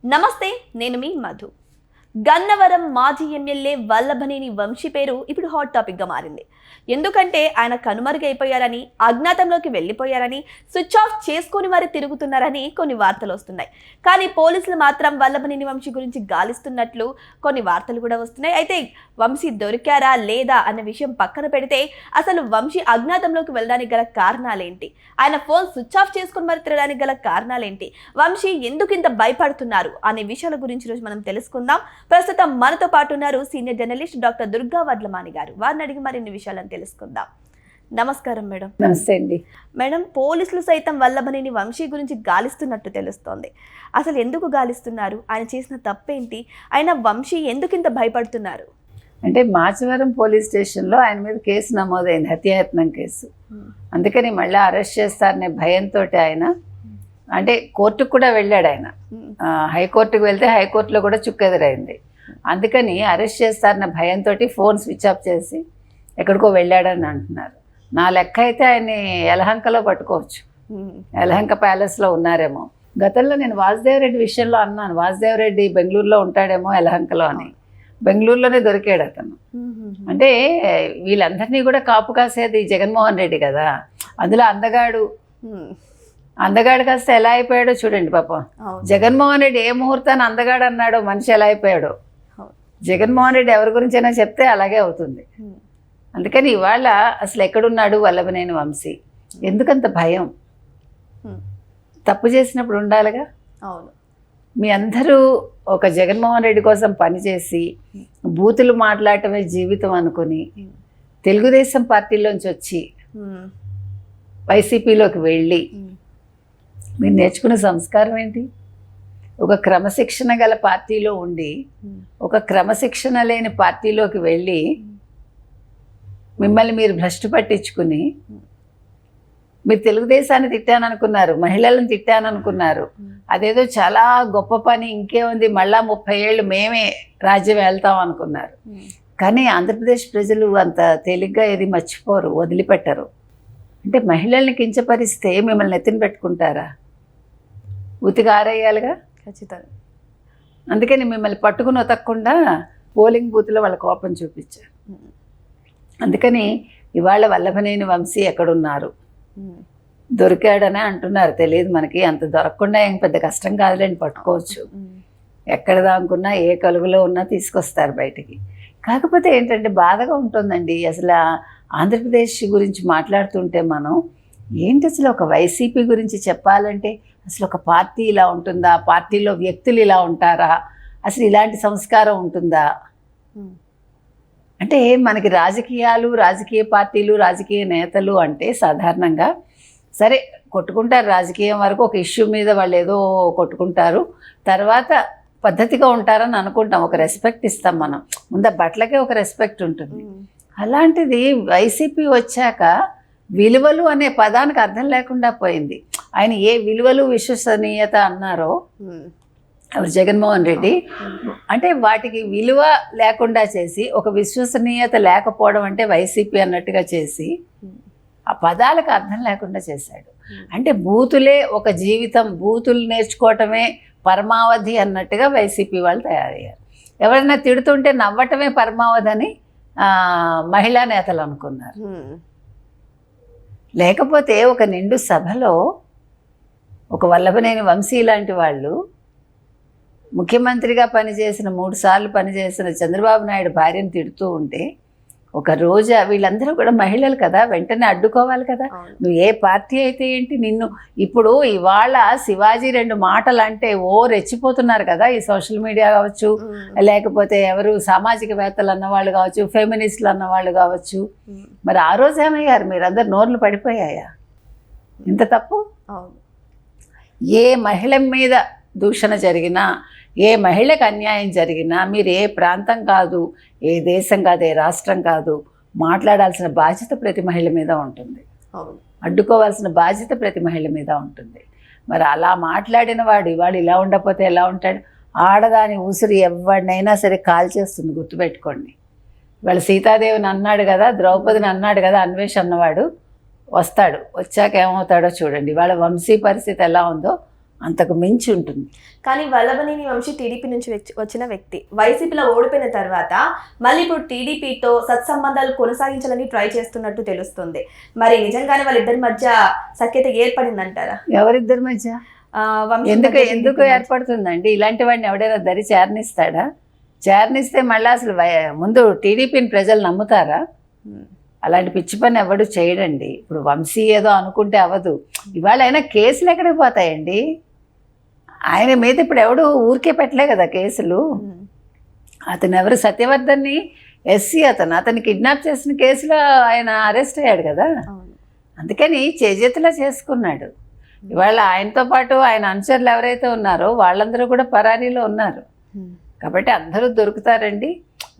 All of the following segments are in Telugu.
నమస్తే, నేను మీ మధు. గన్నవరం మాజీ ఎమ్మెల్యే వల్లభనేని వంశీ పేరు ఇప్పుడు హాట్ టాపిక్గా మారింది. ఎందుకంటే ఆయన కనుమరుగైపోయారని, అజ్ఞాతంలోకి వెళ్ళిపోయారని, స్విచ్ ఆఫ్ చేసుకొని మరి తిరుగుతున్నారని కొన్ని వార్తలు వస్తున్నాయి. కానీ పోలీసులు మాత్రం వల్లభనేని వంశీ గురించి గాలిస్తున్నట్లు కొన్ని వార్తలు కూడా వస్తున్నాయి. అయితే వంశీ దొరికారా లేదా అన్న విషయం పక్కన పెడితే అసలు వంశీ అజ్ఞాతంలోకి వెళ్ళడానికి గల కారణాలేంటి, ఆయన ఫోన్ స్విచ్ ఆఫ్ చేసుకొని మరి తిరగడానికి గల కారణాలేంటి, వంశీ ఎందుకు ఇంత భయపడుతున్నారు అనే విషయాల గురించి రోజు మనం తెలుసుకుందాం. ప్రస్తుతం మనతో పాటు ఉన్నారు senior journalist doctor Durga Vadlamani గారు. వారిని అడిగి మరిన్ని విషయాలను తెలుసుకుందాం. నమస్కారం మేడం. నమస్తే అండి. మేడం, పోలీసులు సైతం వల్లభనేని వంశీ గురించి గాలిస్తున్నట్టు తెలుస్తోంది. అసలు ఎందుకు గాలిస్తున్నారు? ఆయన చేసిన తప్పేంటి? ఆయన వంశీ ఎందుకు ఇంత భయపడుతున్నారు? అంటే మాచవరం పోలీస్ స్టేషన్లో ఆయన మీద కేసు నమోదైంది, హత్యాయత్నం కేసు. అందుకని మళ్ళీ అరెస్ట్ చేస్తారనే భయంతో ఆయన అంటే కోర్టుకు కూడా వెళ్ళాడు. ఆయన హైకోర్టుకు వెళ్తే హైకోర్టులో కూడా చుక్కెదురైంది. అందుకని అరెస్ట్ చేస్తారన్న భయంతో ఫోన్ స్విచ్ ఆఫ్ చేసి ఎక్కడికో వెళ్ళాడని అంటున్నారు. నా లెక్క అయితే ఆయన్ని యలహంకలో పట్టుకోవచ్చు, యలహంక ప్యాలెస్లో ఉన్నారేమో. గతంలో నేను వాసుదేవరెడ్డి విషయంలో అన్నాను, వాసుదేవరెడ్డి బెంగళూరులో ఉంటాడేమో యలహంకలో అని. బెంగళూరులోనే దొరికాడు అతను. అంటే వీళ్ళందరినీ కూడా కాపు కాసేది జగన్మోహన్ రెడ్డి కదా. అందులో అందగాడు కాస్త ఎలా అయిపోయాడో చూడండి పాపం. జగన్మోహన్ రెడ్డి ఏ ముహూర్తాన్ని అందగాడు అన్నాడో మనిషి ఎలా అయిపోయాడో. జగన్మోహన్ రెడ్డి ఎవరి గురించైనా చెప్తే అలాగే అవుతుంది. అందుకని ఇవాళ అసలు ఎక్కడున్నాడు వల్లభనేని వంశీ? ఎందుకంత భయం? తప్పు చేసినప్పుడు ఉండాలిగా. అవును. మీ అందరూ ఒక జగన్మోహన్ రెడ్డి కోసం పనిచేసి బూతులు మాట్లాడటమే జీవితం అనుకుని తెలుగుదేశం పార్టీలోంచి వచ్చి వైసీపీలోకి వెళ్ళి మీరు నేర్చుకున్న సంస్కారం ఏంటి? ఒక క్రమశిక్షణ గల పార్టీలో ఉండి ఒక క్రమశిక్షణ లేని పార్టీలోకి వెళ్ళి మిమ్మల్ని మీరు భ్రష్టు పట్టించుకుని మీరు తెలుగుదేశాన్ని తిట్టాననుకున్నారు, మహిళలను తిట్టాననుకున్నారు. అదేదో చాలా గొప్ప పని, ఇంకేముంది మళ్ళా 30 ఏళ్ళు మేమే రాజ్యం వెళ్తాం అనుకున్నారు. కానీ ఆంధ్రప్రదేశ్ ప్రజలు అంత తేలిగ్గా ఏది మర్చిపోరు, వదిలిపెట్టరు. అంటే మహిళల్ని కించపరిస్తే మిమ్మల్ని ఎత్తిన పెట్టుకుంటారా? ఉతిగా ఆరేయాలిగా. ఖచ్చితంగా. అందుకని మిమ్మల్ని పట్టుకుని వతకకుండా పోలింగ్ బూత్లో వాళ్ళ కోపం చూపించారు. అందుకని ఇవాళ వల్లభనేని వంశీ ఎక్కడున్నారు? దొరికాడనే అంటున్నారు, తెలియదు మనకి. అంత దొరకకుండా ఏం పెద్ద కష్టం కాదులేండి, పట్టుకోవచ్చు. ఎక్కడ దానుకున్నా ఏ కలుగులో ఉన్నా తీసుకొస్తారు బయటికి. కాకపోతే ఏంటంటే బాధగా ఉంటుందండి. అసలు ఆంధ్రప్రదేశ్ గురించి మాట్లాడుతుంటే మనం ఏంటి, అసలు ఒక వైసీపీ గురించి చెప్పాలంటే అసలు ఒక పార్టీ ఇలా ఉంటుందా, పార్టీలో వ్యక్తులు ఇలా ఉంటారా, అసలు ఇలాంటి సంస్కారం ఉంటుందా? అంటే మనకి రాజకీయాలు, రాజకీయ పార్టీలు, రాజకీయ నేతలు అంటే సాధారణంగా సరే కొట్టుకుంటారు. రాజకీయం వరకు ఒక ఇష్యూ మీద వాళ్ళు ఏదో కొట్టుకుంటారు, తర్వాత పద్ధతిగా ఉంటారని అనుకుంటాం, ఒక రెస్పెక్ట్ ఇస్తాం మనం. ముందు బట్టలకే ఒక రెస్పెక్ట్ ఉంటుంది. అలాంటిది వైసీపీ వచ్చాక విలువలు అనే పదానికి అర్థం లేకుండా పోయింది. ఆయన ఏ విలువలు విశ్వసనీయత అన్నారో జగన్మోహన్ రెడ్డి, అంటే వాటికి విలువ లేకుండా చేసి ఒక విశ్వసనీయత లేకపోవడం అంటే వైసీపీ అన్నట్టుగా చేసి ఆ పదాలకు అర్థం లేకుండా చేశాడు. అంటే బూతులే ఒక జీవితం, బూతులు నేర్చుకోవటమే పరమావధి అన్నట్టుగా వైసీపీ వాళ్ళు తయారయ్యారు. ఎవరైనా తిడుతుంటే నవ్వటమే పరమావధి అని మహిళా నేతలు అనుకున్నారు. లేకపోతే ఒక నిండు సభలో ఒక వల్లభనేని వంశీ లాంటి వాళ్ళు, ముఖ్యమంత్రిగా పనిచేసిన 3 సార్లు పనిచేసిన చంద్రబాబు నాయుడు భార్యను తిడుతూ ఉంటే ఒక రోజు వీళ్ళందరూ కూడా మహిళలు కదా, వెంటనే అడ్డుకోవాలి కదా. నువ్వు ఏ పార్టీ అయితే ఏంటి, నిన్ను ఇప్పుడు ఇవాళ శివాజీ 2 మాటలు అంటే రెచ్చిపోతున్నారు కదా ఈ సోషల్ మీడియా కావచ్చు, లేకపోతే ఎవరు సామాజికవేత్తలు అన్నవాళ్ళు కావచ్చు, ఫెమినిస్టులు అన్నవాళ్ళు కావచ్చు. మరి ఆ రోజు ఏమయ్యారు? మీరందరు నోర్లు పడిపోయాయా? ఇంత తప్పు. ఏ మహిళ మీద దూషణ జరిగినా, ఏ మహిళకు అన్యాయం జరిగినా, మీరు ఏ ప్రాంతం కాదు, ఏ దేశం కాదు, ఏ రాష్ట్రం కాదు, మాట్లాడాల్సిన బాధ్యత ప్రతి మహిళ మీద ఉంటుంది, అడ్డుకోవాల్సిన బాధ్యత ప్రతి మహిళ మీద ఉంటుంది. మరి అలా మాట్లాడిన వాడు ఇవాళ ఇలా ఉండకపోతే ఎలా ఉంటాడు? ఆడదాని ఉసిరి ఎవరినైనా సరే కాల్చేస్తుంది, గుర్తుపెట్టుకోండి. ఇవాళ సీతాదేవిని అన్నాడు కదా, ద్రౌపదిని అన్నాడు కదా అన్వేష్ అన్నవాడు, వస్తాడు. వచ్చాక ఏమవుతాడో చూడండి. ఇవాళ వంశీ పరిస్థితి ఎలా ఉందో అంతకు మించి ఉంటుంది. కానీ వల్లభనేని వంశీ టీడీపీ నుంచి వచ్చిన వ్యక్తి వైసీపీలో ఓడిపోయిన తర్వాత మళ్ళీ ఇప్పుడు టీడీపీతో సత్సంబంధాలు కొనసాగించాలని ట్రై చేస్తున్నట్టు తెలుస్తుంది. మరి నిజంగానే వాళ్ళిద్దరి మధ్య సఖ్యత ఏర్పడిందంటారా? ఎవరిద్దరి మధ్య ఎందుకు ఏర్పడుతుందండి? ఇలాంటి వాడిని ఎవడైనా దరి చేరనిస్తాడా? చేరనిస్తే మళ్ళీ అసలు ముందు టీడీపీని ప్రజలు నమ్ముతారా? అలాంటి పిచ్చి పని ఎవడు చేయడండి. ఇప్పుడు వంశీ ఏదో అనుకుంటే అవ్వదు. ఇవాళ అయినా కేసులు ఎక్కడికి పోతాయండి? ఆయన మీద ఇప్పుడు ఎవడు ఊరికే పెట్టలే కదా కేసులు. అతను ఎవరు, సత్యవర్ధన్ని ఎస్సీ అతన్ని కిడ్నాప్ చేసిన కేసులో ఆయన అరెస్ట్ అయ్యాడు కదా. అందుకని చేజేతులా చేసుకున్నాడు. ఇవాళ ఆయనతో పాటు ఆయన అనుచరులు ఎవరైతే ఉన్నారో వాళ్ళందరూ కూడా పరారీలో ఉన్నారు. కాబట్టి అందరూ దొరుకుతారండి.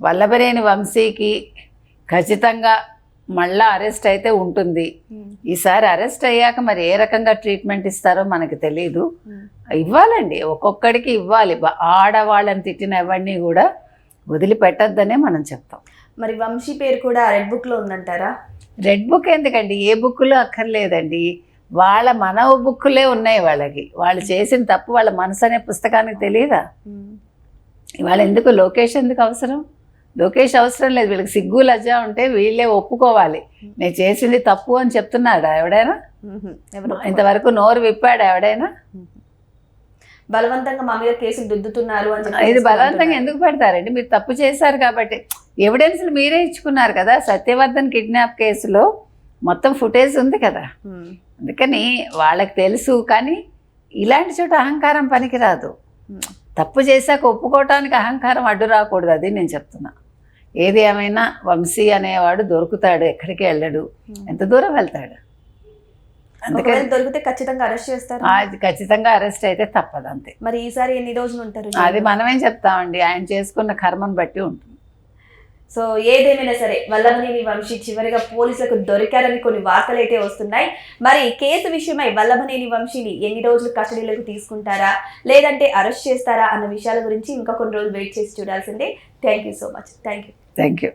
వల్లభనేని వంశీకి ఖచ్చితంగా మళ్ళా అరెస్ట్ అయితే ఉంటుంది. ఈసారి అరెస్ట్ అయ్యాక మరి ఏ రకంగా ట్రీట్మెంట్ ఇస్తారో మనకు తెలియదు. ఇవ్వాలండి, ఒక్కొక్కడికి ఇవ్వాలి. ఆడవాళ్ళని తిట్టిన ఎవరిని కూడా వదిలిపెట్టద్దనే మనం చెప్తాం. మరి వంశీ పేరు కూడా రెడ్ బుక్లో ఉందంటారా? రెడ్ బుక్ ఎందుకండి? ఏ బుక్లో అక్కర్లేదండి. వాళ్ళ మనవ బుక్కులే ఉన్నాయి వాళ్ళకి. వాళ్ళు చేసిన తప్పు వాళ్ళ మనసు అనే పుస్తకానికి తెలియదా? ఇవాళ ఎందుకు లోకేష్ ఎందుకు అవసరం? లోకేష్ అవసరం లేదు. వీళ్ళకి సిగ్గు లజ్జ ఉంటే వీళ్ళే ఒప్పుకోవాలి. నేను చేసింది తప్పు అని చెప్తున్నాడా ఎవడైనా? ఇంతవరకు నోరు విప్పాడు ఎవడైనా? బలవంతంగా మా మీద కేసులు దిద్దుతున్నారు అని. ఇది బలవంతంగా ఎందుకు పెడతారండి? మీరు తప్పు చేశారు కాబట్టి ఎవిడెన్స్లు మీరే ఇచ్చుకున్నారు కదా. సత్యవర్ధన్ కిడ్నాప్ కేసులో మొత్తం ఫుటేజ్ ఉంది కదా. అందుకని వాళ్ళకి తెలుసు. కానీ ఇలాంటి చోట అహంకారం పనికిరాదు. తప్పు చేశాక ఒప్పుకోవటానికి అహంకారం అడ్డు రాకూడదు. అది నేను చెప్తున్నా. ఏది ఏమైనా వంశీ అనేవాడు దొరుకుతాడు, ఎక్కడికి వెళ్ళడు. ఎంత దూరం వెళ్తాడు? అందుకని దొరికితే ఖచ్చితంగా అరెస్ట్ చేస్తారు. అది ఖచ్చితంగా అరెస్ట్ అయితే తప్పదు, అంతే. మరి ఈసారి ఎన్ని రోజులు ఉంటారు? అది మనమేం చెప్తామండి, ఆయన చేసుకున్న కర్మను బట్టి ఉంటుంది. సో ఏదేమైనా సరే వల్లభనేని వంశీ చివరిగా పోలీసులకు దొరికారని కొన్ని వార్తలు అయితే వస్తున్నాయి. మరి కేసు విషయమై వల్లభనేని వంశీని ఎన్ని రోజులు కస్టడీలోకి తీసుకుంటారా, లేదంటే అరెస్ట్ చేస్తారా అన్న విషయాల గురించి ఇంకా కొన్ని రోజులు వెయిట్ చేసి చూడాల్సిందే. Thank you so much. Thank you.